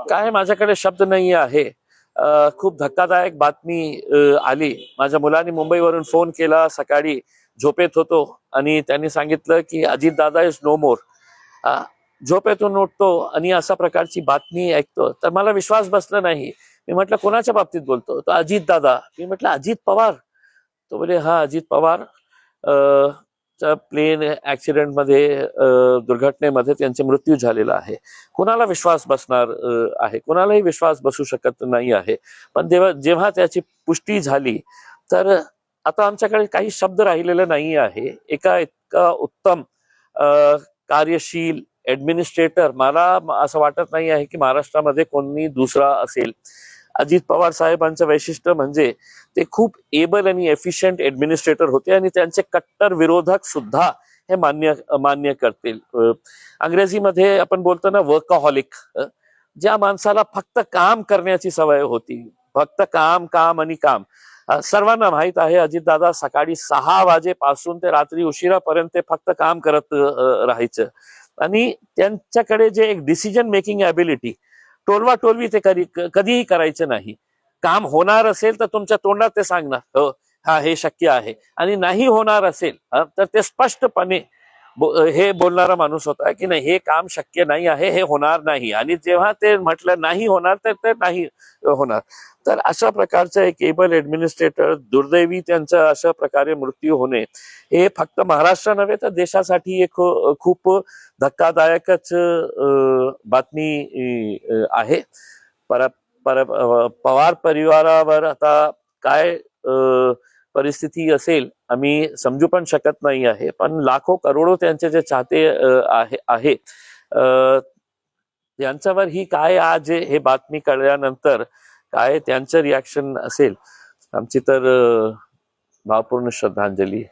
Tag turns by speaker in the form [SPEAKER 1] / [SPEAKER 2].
[SPEAKER 1] काय माझ्याकडे शब्द नाही आहे. खूप धक्कादायक बातमी आली. माझ्या मुलांनी मुंबईवरून फोन केला, सकाळी झोपेत होतो आणि त्यांनी सांगितलं की अजित दादा इज नो मोर. झोपेतून उठतो आणि अशा प्रकारची बातमी ऐकतो तर मला विश्वास बसला नाही. मी म्हटलं कोणाच्या बाबतीत बोलतो? तो अजित दादा. मी म्हटलं अजित पवार? तो बोले हा अजित पवार प्लेन ऍक्सिडेंट मध्ये दुर्घटनेमध्ये त्यांचा मृत्यू झालेला आहे. कुणाला विश्वास बसणार आहे? कुणालाही विश्वास बसू शकत नाही आहे. पण जेव्हा त्याची पुष्टी झाली तर आता आमच्याकडे काही शब्द राहिलेले नाही आहे. इतका उत्तम कार्यशील ऍडमिनिस्ट्रेटर मला असं वाटत नाही आहे की महाराष्ट्रामध्ये कोणी दुसरा असेल. अजित पवार साहेबांचं वैशिष्ट्य म्हणजे ते खूप एबल आणि एफिशियंट ऍडमिनिस्ट्रेटर होते आणि त्यांचे कट्टर विरोधक सुद्धा हे मान्य करतील. अंग्रेजीमध्ये आपण बोलतो ना वर्कहॉलिक. ज्या माणसाला फक्त काम करण्याची सवय होती, फक्त काम काम आणि काम. सर्वांना माहित आहे अजितदादा सकाळी 6 वाजेपासून ते रात्री उशिरापर्यंत ते फक्त काम करत राहायचं आणि त्यांच्याकडे जे एक डिसिजन मेकिंग ॲबिलिटी, टोलवा टोलवी ते कधीही करायचे नाही. काम होणार असेल तर तुमच्या तोंडात ते सांगणार हो हा हे शक्य आहे, आणि नाही होणार असेल तर ते स्पष्टपणे हे बोलणारा माणूस होता की नाही हे काम शक्य नाही आहे, हे होणार नाही. आणि जेव्हा ते म्हटलं नाही होणार तर ते नाही होणार. तर अशा प्रकारचं एक एबल ऍडमिनिस्ट्रेटर, दुर्दैवी त्यांचा अशा प्रकारे मृत्यू होणे हे फक्त महाराष्ट्र नव्हे तर देशासाठी एक खूप धक्कादायकच बातमी आहे. पवार परिवारावर आता काय परिस्थिती असेल आम्ही समजू पण शकत नाही आहे. पण लाखो करोडो त्यांचे जे चाहते आहे त्यांच्यावर ही काय आज हे बातमी कळल्यानंतर काय त्यांचं रिॲक्शन असेल, आमची तर भावपूर्ण श्रद्धांजली.